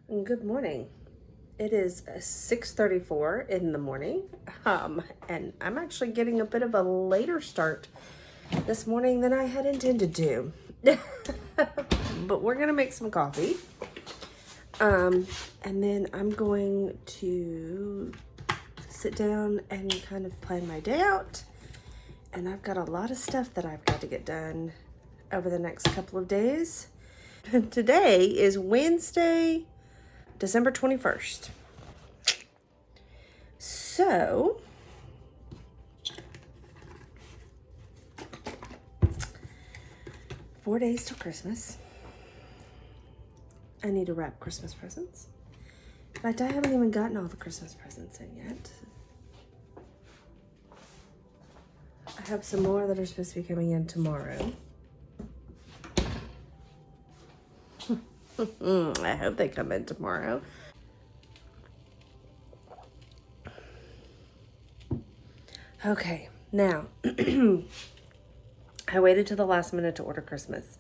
Good morning. It is 6:34 in the morning, and I'm actually getting a bit of a later start this morning than I had intended to. But we're gonna make some coffee, and then I'm going to sit down and kind of plan my day out. And I've got a lot of stuff that I've got to get done over the next couple of days. Today is Wednesday, December 21st. So, 4 days till Christmas. I need to wrap Christmas presents. In fact, I haven't even gotten all the Christmas presents in yet. I have some more that are supposed to be coming in tomorrow. I hope they come in tomorrow. Okay, now, I waited till the last minute to order Christmas.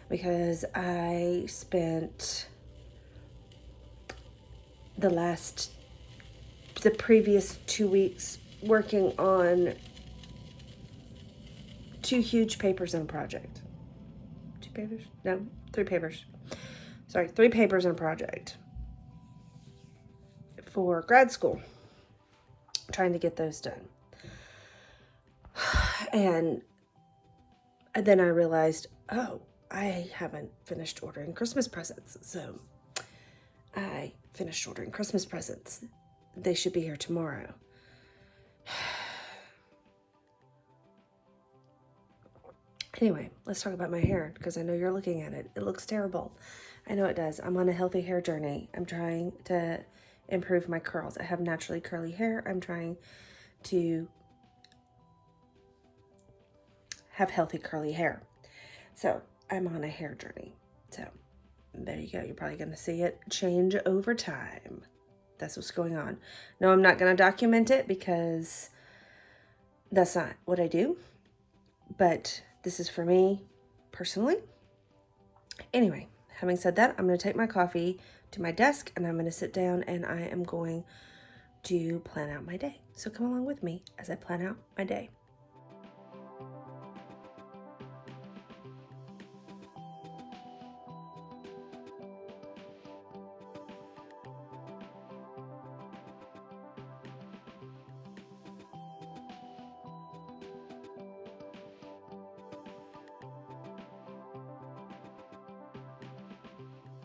Because I spent the previous 2 weeks working on 2 huge papers in a project. 2 papers? No, 3 papers. Sorry, 3 papers in a project for grad school. Trying to get those done. And then I realized, oh, I haven't finished ordering Christmas presents. So I finished ordering Christmas presents. They should be here tomorrow. Anyway, let's talk about my hair because I know you're looking at it. It looks terrible. I know it does. I'm on a healthy hair journey. I'm trying to improve my curls. I have naturally curly hair. I'm trying to have healthy curly hair. So I'm on a hair journey. So there you go. You're probably going to see it change over time. That's what's going on. No, I'm not going to document it because that's not what I do. But this is for me personally. Anyway, having said that, I'm going to take my coffee to my desk and I'm going to sit down and I am going to plan out my day. So come along with me as I plan out my day.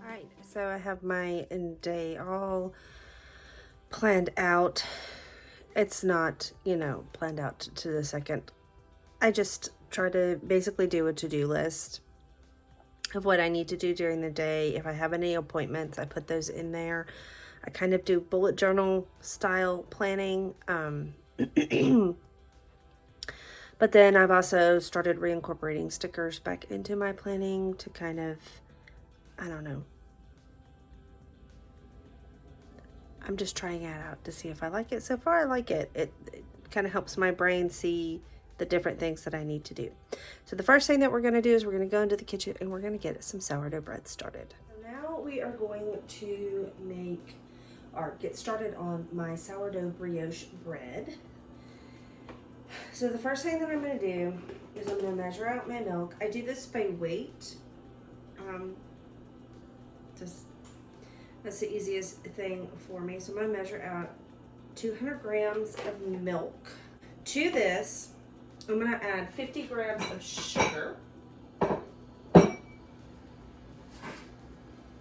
Alright, so I have my day all planned out. It's not, planned out to the second. I just try to basically do a to-do list of what I need to do during the day. If I have any appointments, I put those in there. I kind of do bullet journal style planning. But then I've also started reincorporating stickers back into my planning to kind of, I don't know. I'm just trying it out to see if I like it. So far, I like it. It kind of helps my brain see the different things that I need to do. So the first thing that we're going to do is we're going to go into the kitchen and we're going to get some sourdough bread started. So now we are going to get started on my sourdough brioche bread. So the first thing that I'm going to do is I'm going to measure out my milk. I do this by weight. That's the easiest thing for me. So I'm going to measure out 200 grams of milk. To this, I'm going to add 50 grams of sugar. And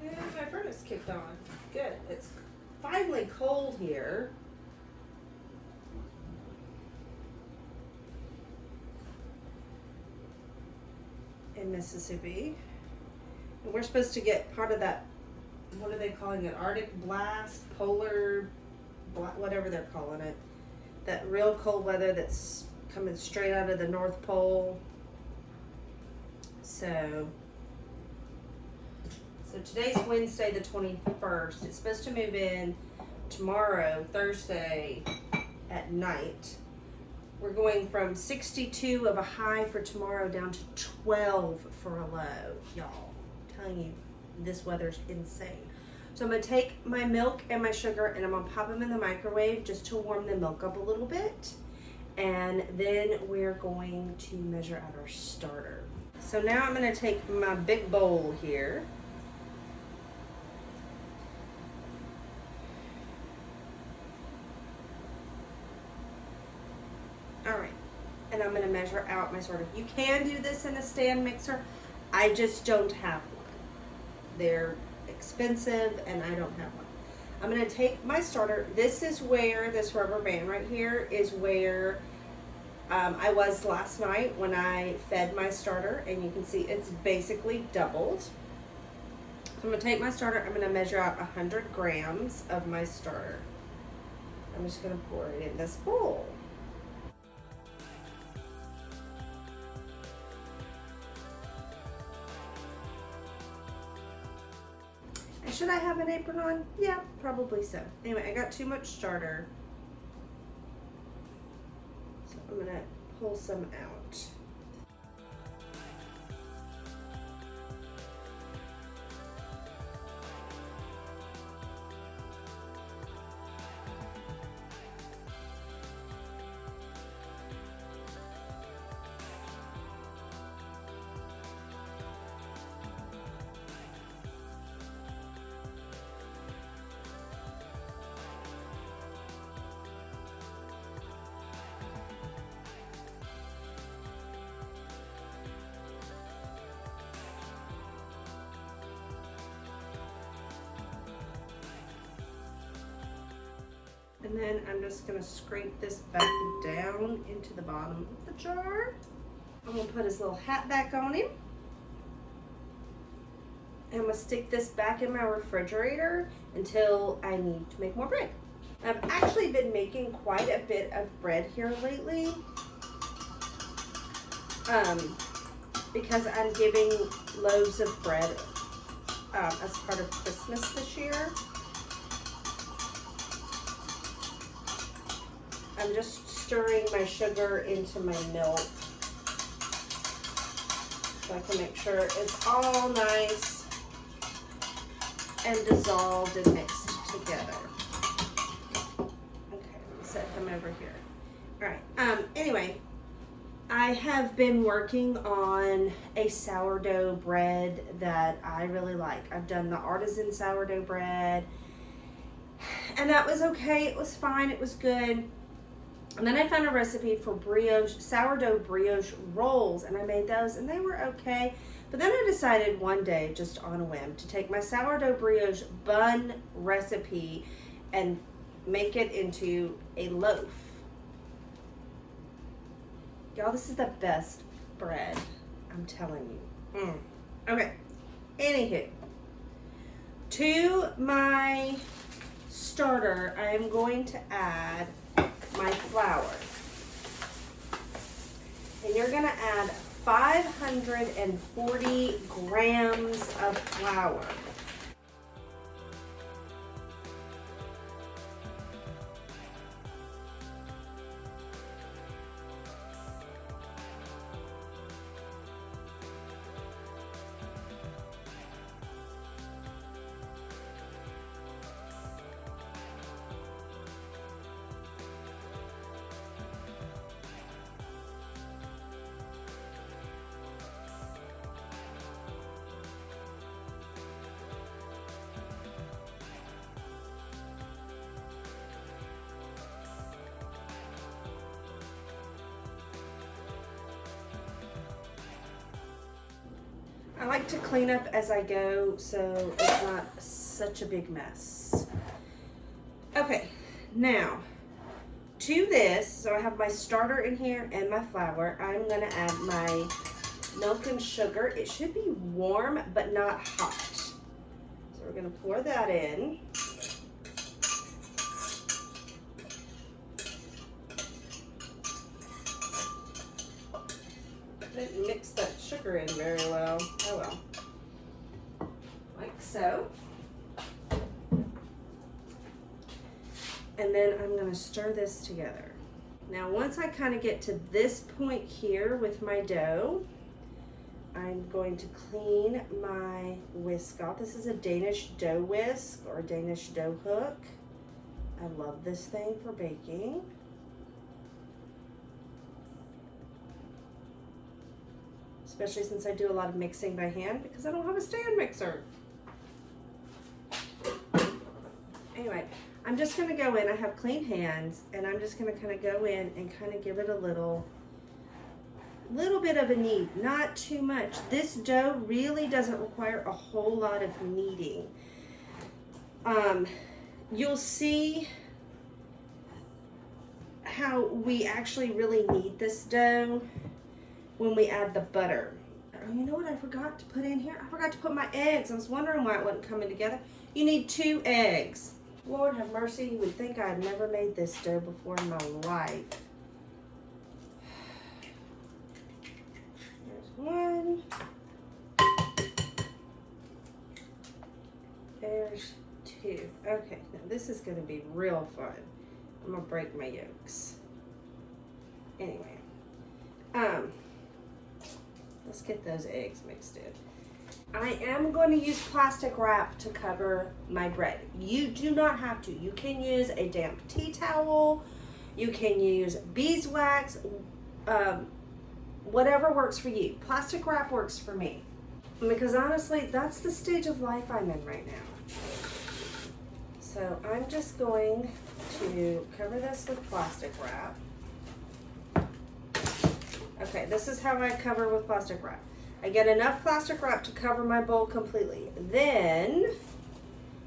my furnace kicked on. Good. It's finally cold here. In Mississippi. And we're supposed to get part of that, what are they calling it? Arctic blast, polar, whatever they're calling it. That real cold weather that's coming straight out of the North Pole. So today's Wednesday the 21st. It's supposed to move in tomorrow, Thursday at night. We're going from 62 of a high for tomorrow down to 12 for a low, y'all. telling you, this weather's insane. So I'm gonna take my milk and my sugar and I'm gonna pop them in the microwave just to warm the milk up a little bit. And then we're going to measure out our starter. So now I'm gonna take my big bowl here. All right, and I'm gonna measure out my starter. You can do this in a stand mixer. I just don't have one. They're expensive and I don't have one. I'm gonna take my starter. This is where this rubber band right here is where I was last night when I fed my starter, and you can see it's basically doubled. So I'm gonna take my starter, I'm gonna measure out 100 grams of my starter. I'm just gonna pour it in this bowl. Should I have an apron on? Yeah, probably so. Anyway, I got too much starter. So I'm gonna pull some out. And then I'm just gonna scrape this back down into the bottom of the jar. I'm gonna put his little hat back on him. And I'm gonna stick this back in my refrigerator until I need to make more bread. I've actually been making quite a bit of bread here lately. Because I'm giving loaves of bread as part of Christmas this year. I'm just stirring my sugar into my milk so I can make sure it's all nice and dissolved and mixed together. Okay, let me set them over here. All right, anyway, I have been working on a sourdough bread that I really like. I've done the artisan sourdough bread, and that was okay. It was fine. It was good. And then I found a recipe for sourdough brioche rolls, and I made those, and they were okay. But then I decided one day, just on a whim, to take my sourdough brioche bun recipe and make it into a loaf. Y'all, this is the best bread, I'm telling you. Okay, anywho, to my starter, I am going to add my flour. And you're gonna add 540 grams of flour. I like to clean up as I go so it's not such a big mess. Okay, now to this, so I have my starter in here and my flour. I'm gonna add my milk and sugar. It should be warm but not hot. So we're gonna pour that in. Didn't mix that sugar in very well. Oh well. Like so. And then I'm going to stir this together. Now once I kind of get to this point here with my dough, I'm going to clean my whisk off. This is a Danish dough whisk or Danish dough hook. I love this thing for baking. Especially since I do a lot of mixing by hand because I don't have a stand mixer. Anyway, I'm just gonna go in, I have clean hands, and I'm just gonna kind of go in and kind of give it a little bit of a knead, not too much. This dough really doesn't require a whole lot of kneading. You'll see how we actually really knead this dough when we add the butter. Oh, you know what I forgot to put in here? I forgot to put my eggs. I was wondering why it wasn't coming together. You need 2 eggs. Lord have mercy, you would think I had never made this dough before in my life. There's 1. There's 2. Okay, now this is gonna be real fun. I'm gonna break my yolks. Anyway, let's get those eggs mixed in. I am going to use plastic wrap to cover my bread. You do not have to. You can use a damp tea towel. You can use beeswax. Whatever works for you. Plastic wrap works for me. Because honestly, that's the stage of life I'm in right now. So I'm just going to cover this with plastic wrap. Okay, this is how I cover with plastic wrap. I get enough plastic wrap to cover my bowl completely. Then,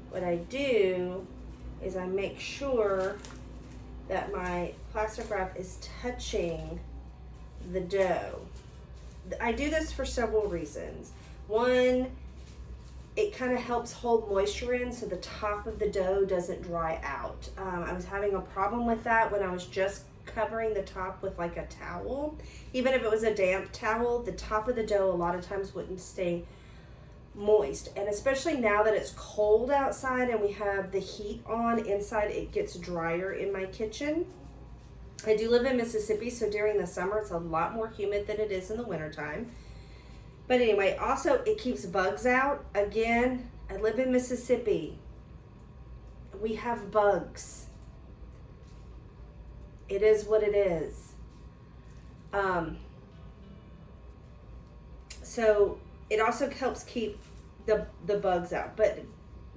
what I do is I make sure that my plastic wrap is touching the dough. I do this for several reasons. One, it kind of helps hold moisture in so the top of the dough doesn't dry out. I was having a problem with that when I was just covering the top with like a towel. Even if it was a damp towel, the top of the dough a lot of times wouldn't stay moist. And especially now that it's cold outside and we have the heat on inside, it gets drier in my kitchen. I do live in Mississippi, so during the summer it's a lot more humid than it is in the wintertime. But anyway, also it keeps bugs out. Again, I live in Mississippi. We have bugs. It is what it is. So it also helps keep the bugs out. But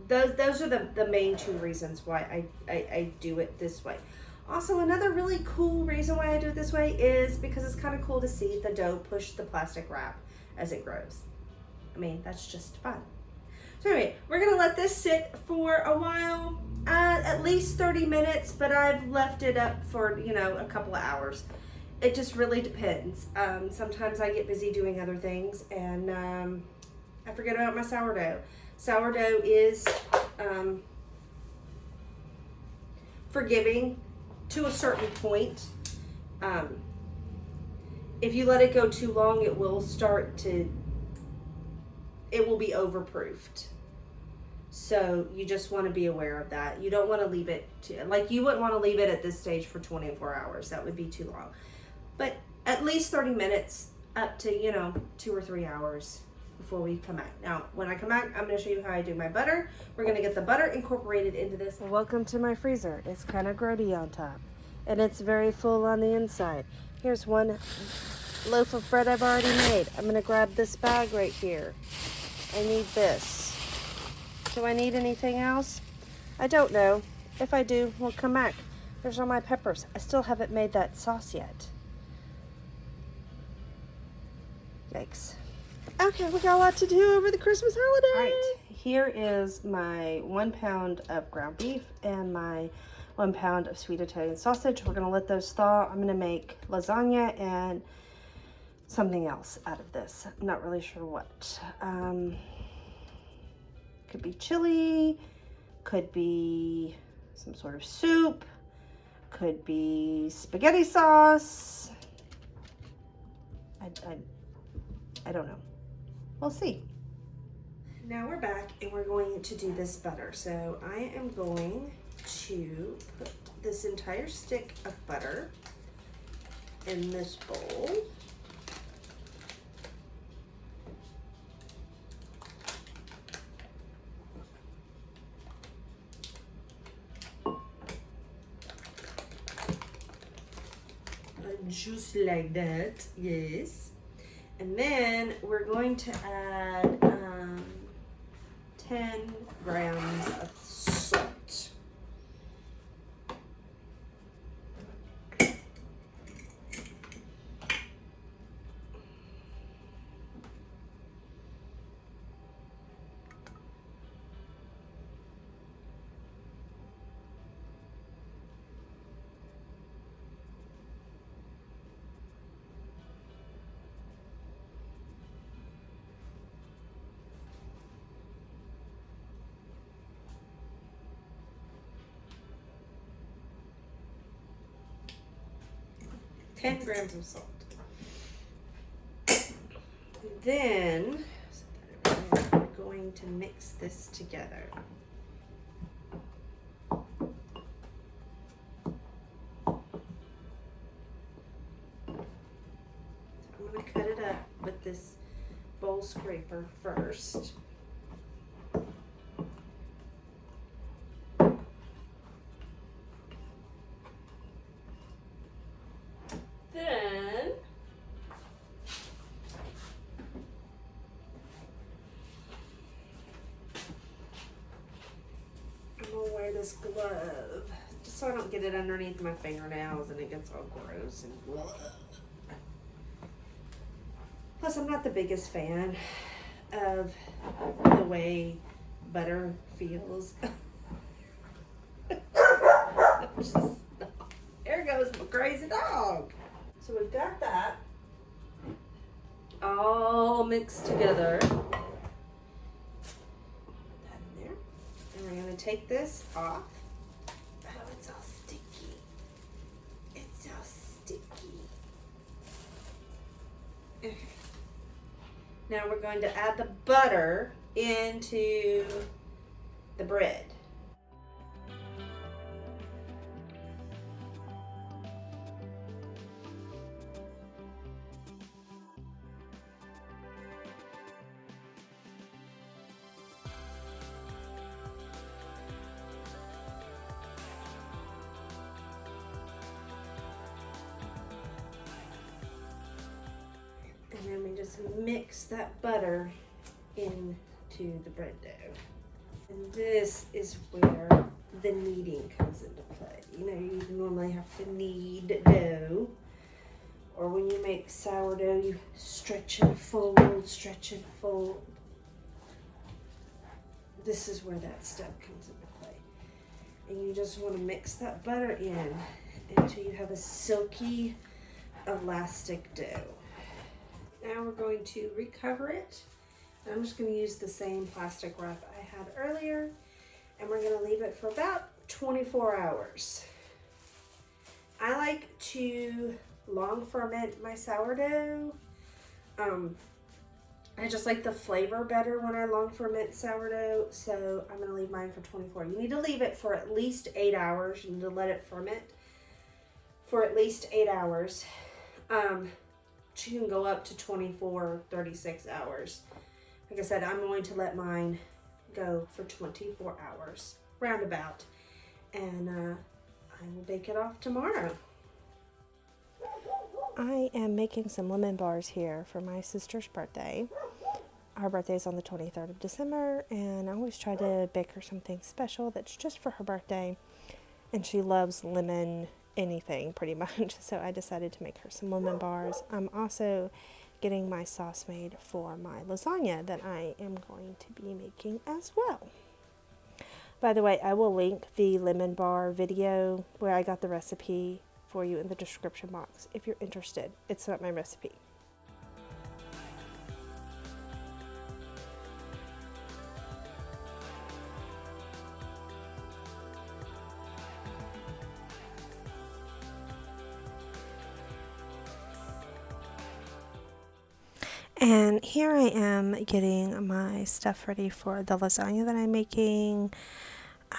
those are the main 2 reasons why I do it this way. Also, another really cool reason why I do it this way is because it's kind of cool to see the dough push the plastic wrap as it grows. I mean, that's just fun. So anyway, we're gonna let this sit for a while, at least 30 minutes, but I've left it up for, you know, a couple of hours. It just really depends. Sometimes I get busy doing other things and I forget about my sourdough. Sourdough is forgiving to a certain point. If you let it go too long, it will be overproofed. So you just want to be aware of that. You don't want to leave it you wouldn't want to leave it at this stage for 24 hours. That would be too long. But at least 30 minutes up to, you know, 2 or 3 hours before we come back. Now, when I come back, I'm going to show you how I do my butter. We're going to get the butter incorporated into this. Welcome to my freezer. It's kind of grody on top, and it's very full on the inside. Here's one loaf of bread I've already made. I'm going to grab this bag right here. I need this. Do I need anything else? I don't know. If I do, we'll come back. There's all my peppers. I still haven't made that sauce yet. Yikes. Okay, we got a lot to do over the Christmas holiday. All right, here is my 1 pound of ground beef and my 1 pound of sweet Italian sausage. We're gonna let those thaw. I'm gonna make lasagna and something else out of this. I'm not really sure what. Could be chili, could be some sort of soup, could be spaghetti sauce. I don't know. We'll see. Now we're back and we're going to do this butter. So I am going to put this entire stick of butter in this bowl. just like that, yes. And then we're going to add 10 grams of salt. Ten grams of salt. Then we're going to mix this together. I'm going to cut it up with this bowl scraper first. Then I'm going to wear this glove just so I don't get it underneath my fingernails and it gets all gross and blah. Plus, I'm not the biggest fan of the way butter feels. There goes my crazy dog. So we've got that all mixed together. Put that in there. And we're going to take this off. Oh, it's all sticky. It's all sticky. Okay. Now we're going to add the butter into the bread. And then we just mix that butter into the bread dough. And this is where the kneading comes into play. You know, you normally have to knead dough. Or when you make sourdough, you stretch and fold, stretch and fold. This is where that step comes into play. And you just want to mix that butter in until you have a silky, elastic dough. Now we're going to recover it. I'm just going to use the same plastic wrap I had earlier, and we're going to leave it for about 24 hours. I like to long ferment my sourdough. I just like the flavor better when I long ferment sourdough, so I'm going to leave mine for 24. You need to leave it for at least 8 hours. You need to let it ferment for at least 8 hours. You can go up to 24, 36 hours. Like I said, I'm going to let mine go for 24 hours, roundabout. And I will bake it off tomorrow. I am making some lemon bars here for my sister's birthday. Her birthday is on the 23rd of December, and I always try to bake her something special that's just for her birthday. And she loves lemon anything pretty much, so I decided to make her some lemon bars. I'm also getting my sauce made for my lasagna that I am going to be making as well. By the way, I will link the lemon bar video where I got the recipe for you in the description box if you're interested. It's not my recipe. And here I am getting my stuff ready for the lasagna that I'm making.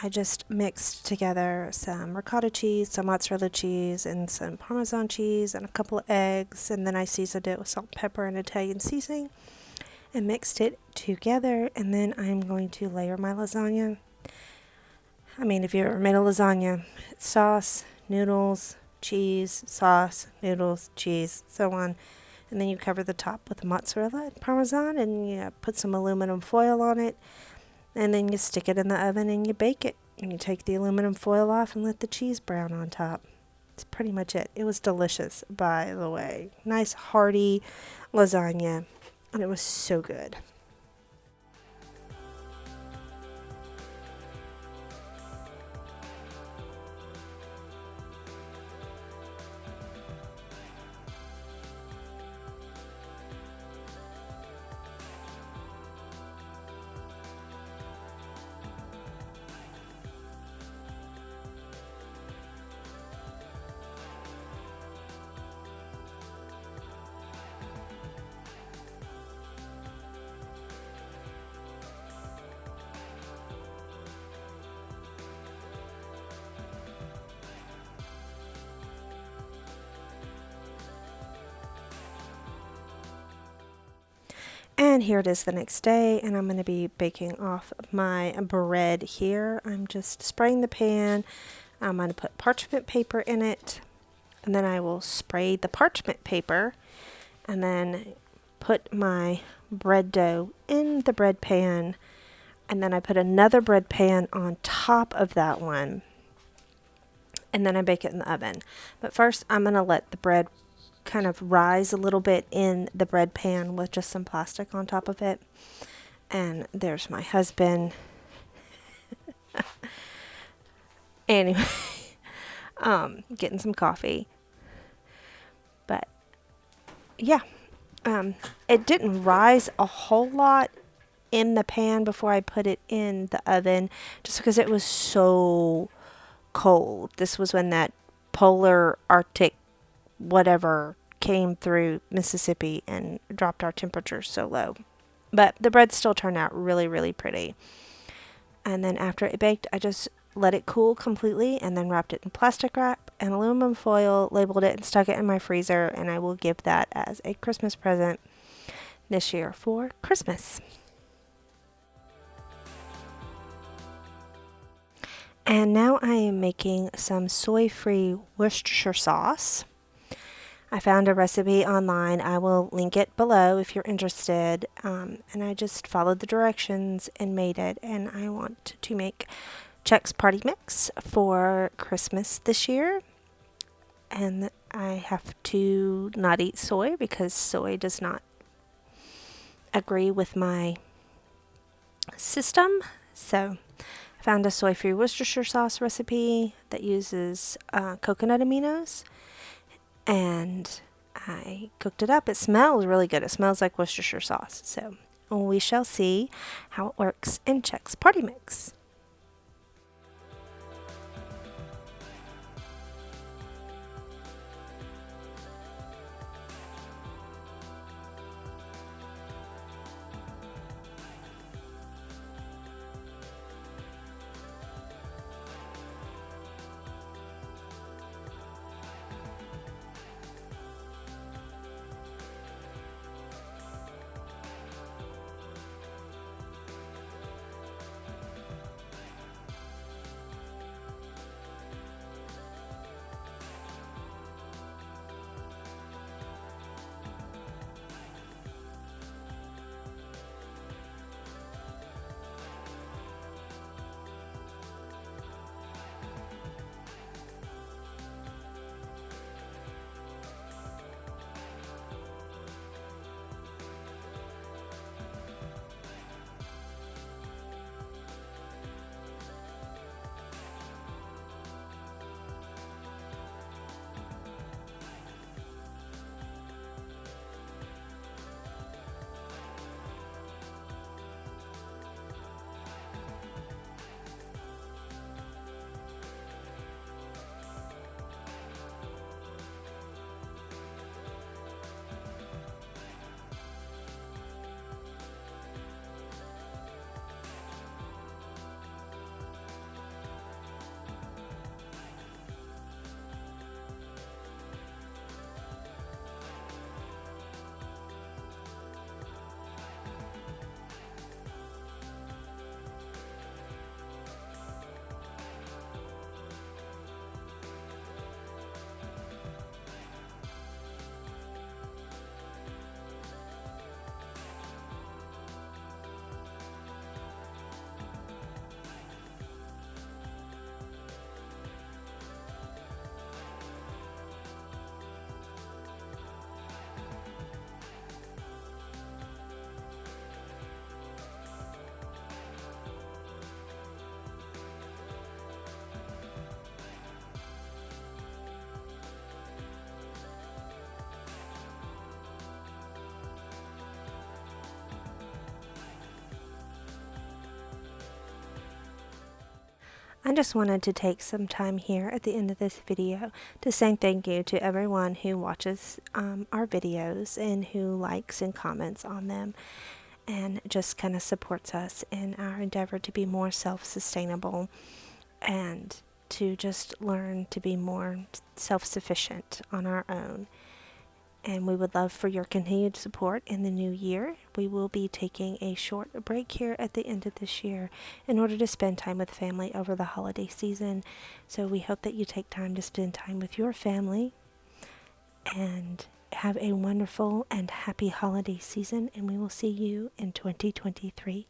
I just mixed together some ricotta cheese, some mozzarella cheese, and some Parmesan cheese, and a couple of eggs, and then I seasoned it with salt, pepper, and Italian seasoning, and mixed it together, and then I'm going to layer my lasagna. I mean, if you've ever made a lasagna, it's sauce, noodles, cheese, sauce, noodles, cheese, so on. And then you cover the top with mozzarella and Parmesan, and you put some aluminum foil on it. And then you stick it in the oven and you bake it. And you take the aluminum foil off and let the cheese brown on top. It's pretty much it. It was delicious, by the way. Nice, hearty lasagna. And it was so good. And here it is the next day, and I'm going to be baking off my bread here. I'm just spraying the pan. I'm going to put parchment paper in it, and then I will spray the parchment paper, and then put my bread dough in the bread pan, and then I put another bread pan on top of that one, and then I bake it in the oven. But first, I'm going to let the bread kind of rise a little bit in the bread pan with just some plastic on top of it. And there's my husband. Anyway, getting some coffee. But yeah, it didn't rise a whole lot in the pan before I put it in the oven, just because it was so cold. This was when that polar Arctic whatever came through Mississippi and dropped our temperatures so low. But the bread still turned out really, really pretty. And then after it baked, I just let it cool completely and then wrapped it in plastic wrap and aluminum foil, labeled it, and stuck it in my freezer. And I will give that as a Christmas present this year for Christmas. And now I am making some soy-free Worcestershire sauce. I found a recipe online. I will link it below if you're interested. And I just followed the directions and made it. And I want to make Chex Party Mix for Christmas this year. And I have to not eat soy because soy does not agree with my system. So I found a soy-free Worcestershire sauce recipe that uses coconut aminos. And I cooked it up. It smells really good. It smells like Worcestershire sauce. So we shall see how it works in Chex Party Mix. I just wanted to take some time here at the end of this video to say thank you to everyone who watches our videos and who likes and comments on them and just kind of supports us in our endeavor to be more self-sustainable and to just learn to be more self-sufficient on our own. And we would love for your continued support in the new year. We will be taking a short break here at the end of this year in order to spend time with family over the holiday season. So we hope that you take time to spend time with your family and have a wonderful and happy holiday season. And we will see you in 2023.